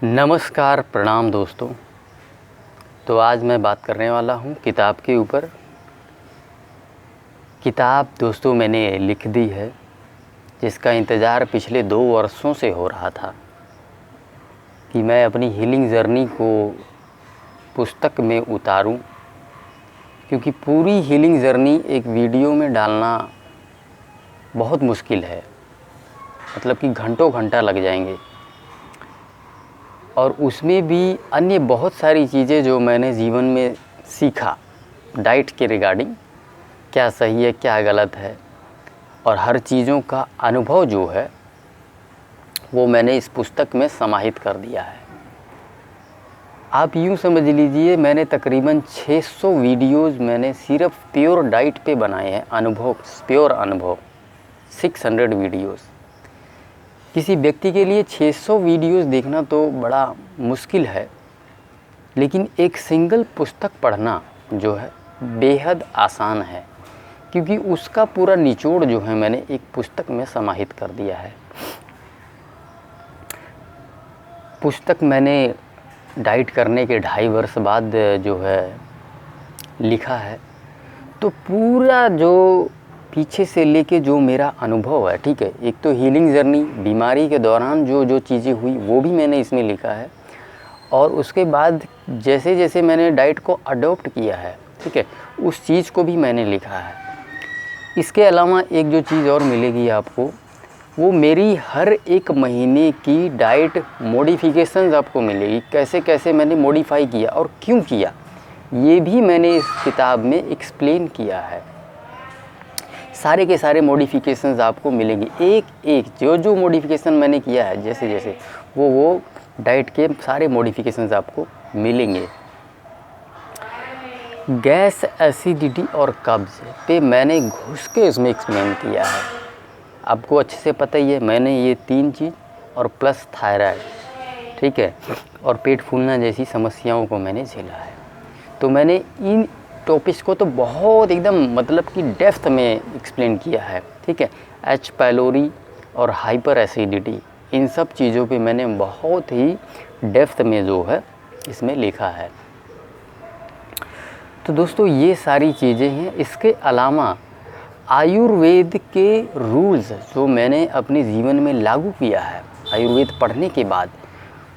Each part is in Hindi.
नमस्कार, प्रणाम दोस्तों। तो आज मैं बात करने वाला हूँ किताब के ऊपर। किताब दोस्तों मैंने लिख दी है, जिसका इंतज़ार पिछले 2 वर्षों से हो रहा था कि मैं अपनी हीलिंग जर्नी को पुस्तक में उतारूं, क्योंकि पूरी हीलिंग जर्नी एक वीडियो में डालना बहुत मुश्किल है। मतलब कि घंटों घंटा लग जाएंगे, और उसमें भी अन्य बहुत सारी चीज़ें जो मैंने जीवन में सीखा डाइट के रिगार्डिंग, क्या सही है क्या गलत है, और हर चीज़ों का अनुभव जो है वो मैंने इस पुस्तक में समाहित कर दिया है। आप यूँ समझ लीजिए, मैंने तकरीबन 600 वीडियोज़ मैंने सिर्फ प्योर डाइट पे बनाए हैं, अनुभव, प्योर अनुभव, 600 वीडियोज़। किसी व्यक्ति के लिए 600 वीडियोज़ देखना तो बड़ा मुश्किल है, लेकिन एक सिंगल पुस्तक पढ़ना जो है बेहद आसान है, क्योंकि उसका पूरा निचोड़ जो है मैंने एक पुस्तक में समाहित कर दिया है। पुस्तक मैंने डाइट करने के 2.5 वर्ष बाद जो है लिखा है। तो पूरा जो पीछे से लेके जो मेरा अनुभव है, ठीक है, एक तो हीलिंग जर्नी, बीमारी के दौरान जो चीज़ें हुई वो भी मैंने इसमें लिखा है, और उसके बाद जैसे जैसे मैंने डाइट को अडॉप्ट किया है, ठीक है, उस चीज़ को भी मैंने लिखा है। इसके अलावा एक जो चीज़ और मिलेगी आपको, वो मेरी हर एक महीने की डाइट मॉडिफिकेशंस आपको मिलेगी। कैसे कैसे मैंने मॉडिफाई किया और क्यों किया, ये भी मैंने इस किताब में एक्सप्लेन किया है। सारे के सारे मॉडिफिकेशंस आपको मिलेंगे, एक एक जो मॉडिफिकेशन मैंने किया है, जैसे जैसे वो डाइट के सारे मॉडिफिकेशंस आपको मिलेंगे। गैस, एसिडिटी और कब्ज़ पे मैंने घुस के इसमें एक्सप्लेन किया है। आपको अच्छे से पता ही है, मैंने ये 3 चीज़ और प्लस थायराइड, ठीक है, और पेट फूलना जैसी समस्याओं को मैंने झेला है। तो मैंने इन टॉपिक्स को तो बहुत एकदम मतलब कि डेप्थ में एक्सप्लेन किया है, ठीक है। एच पाइलोरी और हाइपर एसिडिटी, इन सब चीज़ों पे मैंने बहुत ही डेप्थ में जो है इसमें लिखा है। तो दोस्तों ये सारी चीज़ें हैं। इसके अलावा आयुर्वेद के रूल्स जो मैंने अपने जीवन में लागू किया है आयुर्वेद पढ़ने के बाद,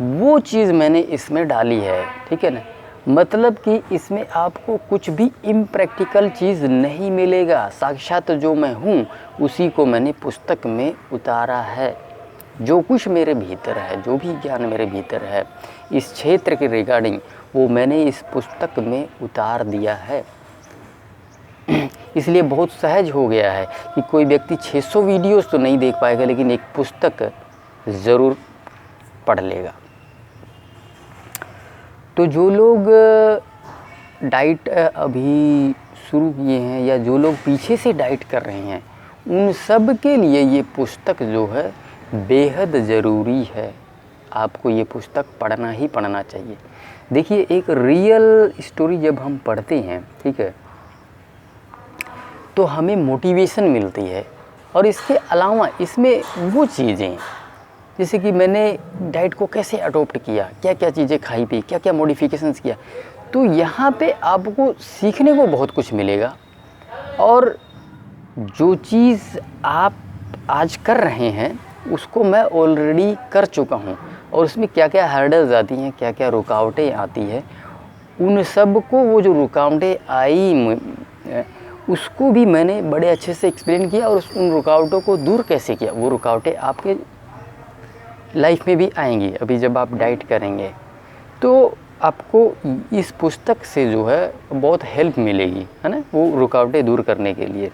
वो चीज़ मैंने इसमें डाली है, ठीक है ना। मतलब कि इसमें आपको कुछ भी इम्प्रैक्टिकल चीज़ नहीं मिलेगा, साक्षात जो मैं हूँ उसी को मैंने पुस्तक में उतारा है। जो कुछ मेरे भीतर है, जो भी ज्ञान मेरे भीतर है इस क्षेत्र के रिगार्डिंग, वो मैंने इस पुस्तक में उतार दिया है। इसलिए बहुत सहज हो गया है कि कोई व्यक्ति 600 वीडियोस तो नहीं देख पाएगा, लेकिन एक पुस्तक ज़रूर पढ़ लेगा। तो जो लोग डाइट अभी शुरू किए हैं या जो लोग पीछे से डाइट कर रहे हैं, उन सब के लिए ये पुस्तक जो है बेहद ज़रूरी है। आपको ये पुस्तक पढ़ना ही पढ़ना चाहिए। देखिए, एक रियल स्टोरी जब हम पढ़ते हैं, ठीक है, तो हमें मोटिवेशन मिलती है। और इसके अलावा इसमें वो चीज़ें, जैसे कि मैंने डाइट को कैसे अडॉप्ट किया, क्या क्या चीज़ें खाई पी, क्या क्या मॉडिफिकेशंस किया, तो यहाँ पे आपको सीखने को बहुत कुछ मिलेगा। और जो चीज़ आप आज कर रहे हैं उसको मैं ऑलरेडी कर चुका हूँ, और उसमें क्या क्या हर्डल्स आती हैं, क्या क्या रुकावटें आती हैं, उन सब को, वो जो रुकावटें आई उसको भी मैंने बड़े अच्छे से एक्सप्लेन किया, और उन रुकावटों को दूर कैसे किया। वो रुकावटें आपके लाइफ में भी आएंगी अभी जब आप डाइट करेंगे, तो आपको इस पुस्तक से जो है बहुत हेल्प मिलेगी, है ना, वो रुकावटें दूर करने के लिए।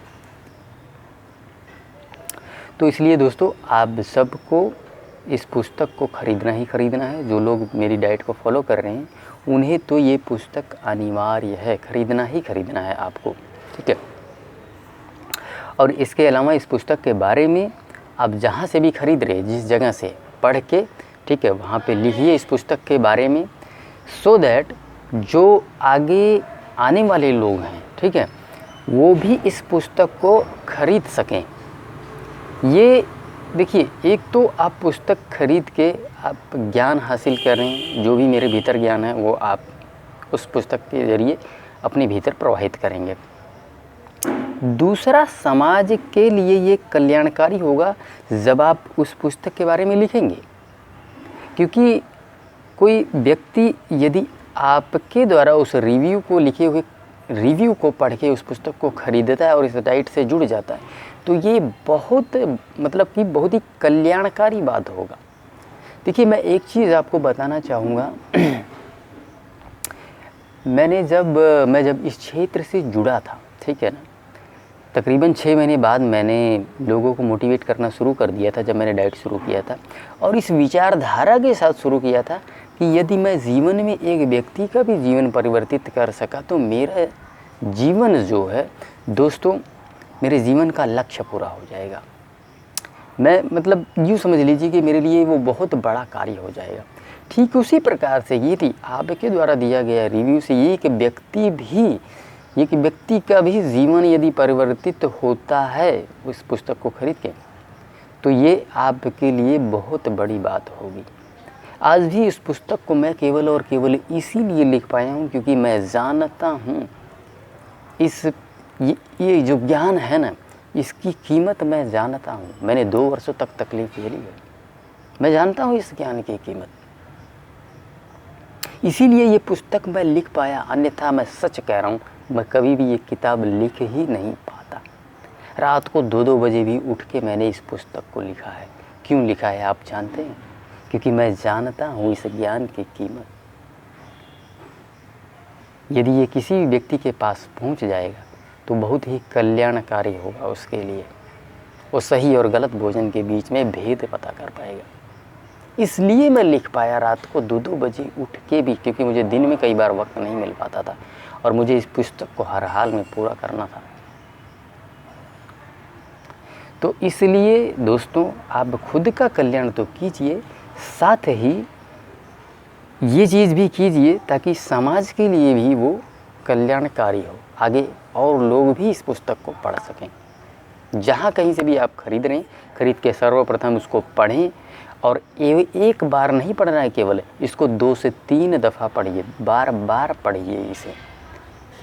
तो इसलिए दोस्तों आप सबको इस पुस्तक को ख़रीदना ही ख़रीदना है। जो लोग मेरी डाइट को फॉलो कर रहे हैं उन्हें तो ये पुस्तक अनिवार्य है, ख़रीदना ही ख़रीदना है आपको, ठीक है। और इसके अलावा इस पुस्तक के बारे में आप जहाँ से भी ख़रीद रहे, जिस जगह से पढ़ के, ठीक है, वहाँ पे लिखिए इस पुस्तक के बारे में, सो दैट जो आगे आने वाले लोग हैं, ठीक है, वो भी इस पुस्तक को ख़रीद सकें। ये देखिए, एक तो आप पुस्तक खरीद के आप ज्ञान हासिल कर रहे हैं, जो भी मेरे भीतर ज्ञान है वो आप उस पुस्तक के ज़रिए अपने भीतर प्रवाहित करेंगे। दूसरा, समाज के लिए ये कल्याणकारी होगा जब आप उस पुस्तक के बारे में लिखेंगे, क्योंकि कोई व्यक्ति यदि आपके द्वारा उस रिव्यू को लिखे हुए रिव्यू को पढ़ के उस पुस्तक को खरीदता है और इस डाइट से जुड़ जाता है, तो ये बहुत मतलब कि बहुत ही कल्याणकारी बात होगा। देखिए, मैं एक चीज़ आपको बताना चाहूँगा। मैं जब इस क्षेत्र से जुड़ा था, ठीक है ना, तकरीबन 6 महीने बाद मैंने लोगों को मोटिवेट करना शुरू कर दिया था जब मैंने डाइट शुरू किया था, और इस विचारधारा के साथ शुरू किया था कि यदि मैं जीवन में एक व्यक्ति का भी जीवन परिवर्तित कर सका तो मेरा जीवन जो है दोस्तों, मेरे जीवन का लक्ष्य पूरा हो जाएगा। मैं मतलब यूँ समझ लीजिए कि मेरे लिए वो बहुत बड़ा कार्य हो जाएगा। ठीक उसी प्रकार से यदि आपके द्वारा दिया गया रिव्यू से एक व्यक्ति का भी जीवन यदि परिवर्तित होता है उस पुस्तक को खरीद के, तो ये आपके लिए बहुत बड़ी बात होगी। आज भी इस पुस्तक को मैं केवल और केवल इसीलिए लिख पाया हूँ क्योंकि मैं जानता हूँ ये जो ज्ञान है ना, इसकी कीमत मैं जानता हूँ। मैंने 2 वर्षों तक तकलीफ झेली है, मैं जानता हूँ इस ज्ञान की कीमत, इसीलिए ये पुस्तक मैं लिख पाया। अन्यथा मैं सच कह रहा हूँ, मैं कभी भी ये किताब लिख ही नहीं पाता। रात को 2-2 बजे भी उठ के मैंने इस पुस्तक को लिखा है। क्यों लिखा है आप जानते हैं? क्योंकि मैं जानता हूँ इस ज्ञान की कीमत। यदि ये किसी भी व्यक्ति के पास पहुँच जाएगा तो बहुत ही कल्याणकारी होगा उसके लिए। वो सही और गलत भोजन के बीच में भेद पता कर पाएगा। इसलिए मैं लिख पाया रात को 2-2 बजे उठ के भी, क्योंकि मुझे दिन में कई बार वक्त नहीं मिल पाता था और मुझे इस पुस्तक को हर हाल में पूरा करना था। तो इसलिए दोस्तों, आप खुद का कल्याण तो कीजिए, साथ ही ये चीज़ भी कीजिए ताकि समाज के लिए भी वो कल्याणकारी हो, आगे और लोग भी इस पुस्तक को पढ़ सकें। जहाँ कहीं से भी आप खरीद रहे हैं, खरीद के सर्वप्रथम उसको पढ़ें, और एक बार नहीं पढ़ना है, केवल इसको 2 से 3 दफ़ा पढ़िए, बार बार पढ़िए इसे।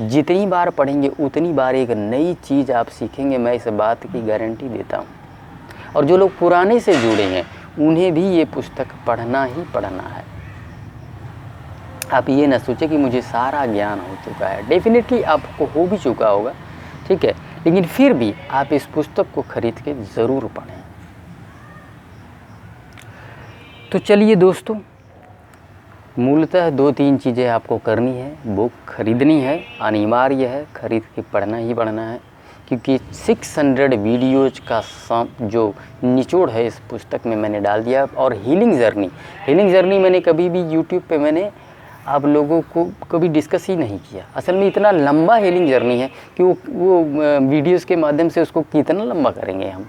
जितनी बार पढ़ेंगे उतनी बार एक नई चीज़ आप सीखेंगे, मैं इस बात की गारंटी देता हूँ। और जो लोग पुराने से जुड़े हैं उन्हें भी ये पुस्तक पढ़ना ही पढ़ना है। आप ये ना सोचें कि मुझे सारा ज्ञान हो चुका है, डेफिनेटली आपको हो भी चुका होगा, ठीक है, लेकिन फिर भी आप इस पुस्तक को खरीद के ज़रूर पढ़ें। तो चलिए दोस्तों, मूलतः 2-3 चीज़ें आपको करनी है। बुक खरीदनी है, अनिवार्य है, खरीद के पढ़ना ही पढ़ना है, क्योंकि 600 वीडियोज़ का जो निचोड़ है इस पुस्तक में मैंने डाल दिया। और हीलिंग जर्नी मैंने कभी भी यूट्यूब पे मैंने आप लोगों को कभी डिस्कस ही नहीं किया। असल में इतना लंबा हीलिंग जर्नी है कि वो वीडियोज़ के माध्यम से उसको कितना लंबा करेंगे हम,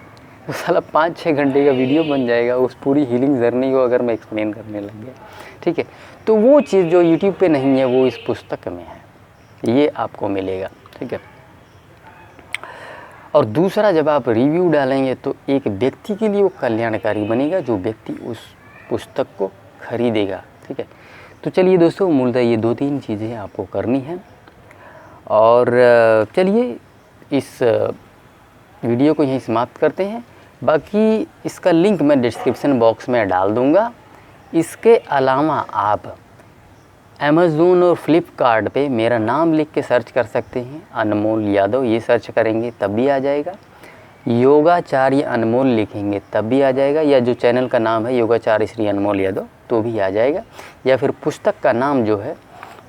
तो साला 5-6 घंटे का वीडियो बन जाएगा उस पूरी हीलिंग जर्नी को अगर मैं एक्सप्लेन करने लग गया, ठीक है। तो वो चीज़ जो यूट्यूब पे नहीं है वो इस पुस्तक में है, ये आपको मिलेगा, ठीक है। और दूसरा, जब आप रिव्यू डालेंगे तो एक व्यक्ति के लिए वो कल्याणकारी बनेगा, जो व्यक्ति उस पुस्तक को खरीदेगा, ठीक है। तो चलिए दोस्तों, मूलतः ये 2-3 चीज़ें आपको करनी हैं। और चलिए इस वीडियो को यहीं समाप्त करते हैं। बाकी इसका लिंक मैं डिस्क्रिप्शन बॉक्स में डाल दूँगा। इसके अलावा आप अमेज़ोन और फ्लिपकार्ट पे मेरा नाम लिख के सर्च कर सकते हैं, अनमोल यादव, ये सर्च करेंगे तब भी आ जाएगा। योगाचार्य अनमोल लिखेंगे तब भी आ जाएगा, या जो चैनल का नाम है योगाचार्य श्री अनमोल यादव तो भी आ जाएगा। या फिर पुस्तक का नाम जो है,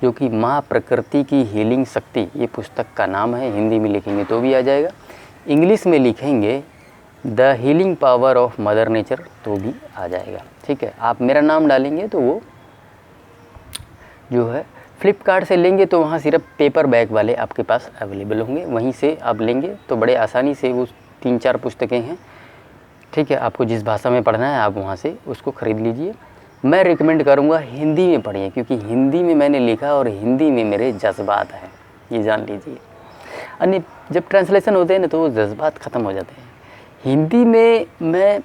जो कि माँ प्रकृति की हीलिंग शक्ति, ये पुस्तक का नाम है, हिंदी में लिखेंगे तो भी आ जाएगा। इंग्लिश में लिखेंगे the healing power of mother nature तो भी आ जाएगा, ठीक है। आप मेरा नाम डालेंगे तो वो जो है फ्लिपकार्ट से लेंगे तो वहाँ सिर्फ पेपर बैग वाले आपके पास अवेलेबल होंगे, वहीं से आप लेंगे तो बड़े आसानी से वो 3-4 पुस्तकें हैं, ठीक है। आपको जिस भाषा में पढ़ना है आप वहाँ से उसको ख़रीद लीजिए। मैं रिकमेंड करूँगा हिंदी में पढ़िए, क्योंकि हिंदी में मैंने लिखा और हिंदी में मेरे जज्बात हैं, ये जान लीजिए। अन्य जब ट्रांसलेशन होते हैं ना तो वो जज्बात ख़त्म हो जाते हैं। हिंदी में मैं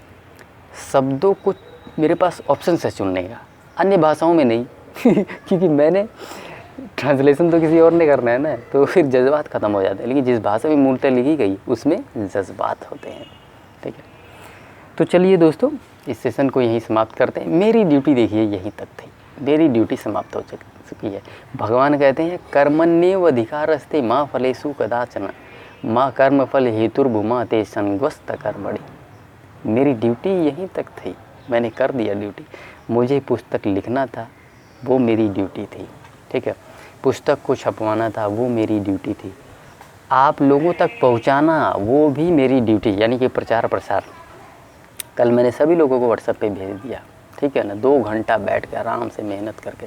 शब्दों को मेरे पास ऑप्शन है चुनने का, अन्य भाषाओं में नहीं क्योंकि मैंने ट्रांसलेशन तो किसी और ने करना है ना, तो फिर जज्बात ख़त्म हो जाते हैं। लेकिन जिस भाषा में मूलतः लिखी गई उसमें जज्बात होते हैं। ठीक है, तो चलिए दोस्तों इस सेशन को यहीं समाप्त करते हैं। मेरी ड्यूटी देखिए यहीं तक थी, मेरी ड्यूटी समाप्त हो चुकी है। भगवान कहते हैं कर्मण्येव अधिकारस्ते माँ फलेषु कदाचन माँ कर्म फल हेतुर्भुमा ते संगस्त कर्मणि। मेरी ड्यूटी यहीं तक थी, मैंने कर दिया ड्यूटी। मुझे पुस्तक लिखना था, वो मेरी ड्यूटी थी। ठीक है, पुस्तक को छपवाना था, वो मेरी ड्यूटी थी। आप लोगों तक पहुंचाना वो भी मेरी ड्यूटी, यानी कि प्रचार प्रसार। कल मैंने सभी लोगों को व्हाट्सएप पे भेज दिया। ठीक है ना, 2 घंटा बैठ के आराम से मेहनत करके।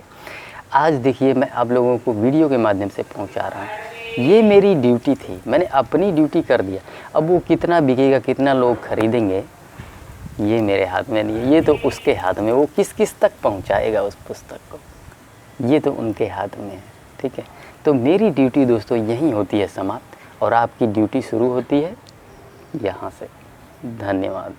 आज देखिए मैं आप लोगों को वीडियो के माध्यम से पहुंचा रहा हूँ। ये मेरी ड्यूटी थी, मैंने अपनी ड्यूटी कर दिया। अब वो कितना बिकेगा, कितना लोग खरीदेंगे, ये मेरे हाथ में नहीं है, ये तो उसके हाथ में। वो किस किस तक पहुंचाएगा उस पुस्तक को, ये तो उनके हाथ में है। ठीक है, तो मेरी ड्यूटी दोस्तों यहीं होती है समाप्त, और आपकी ड्यूटी शुरू होती है यहाँ से। धन्यवाद।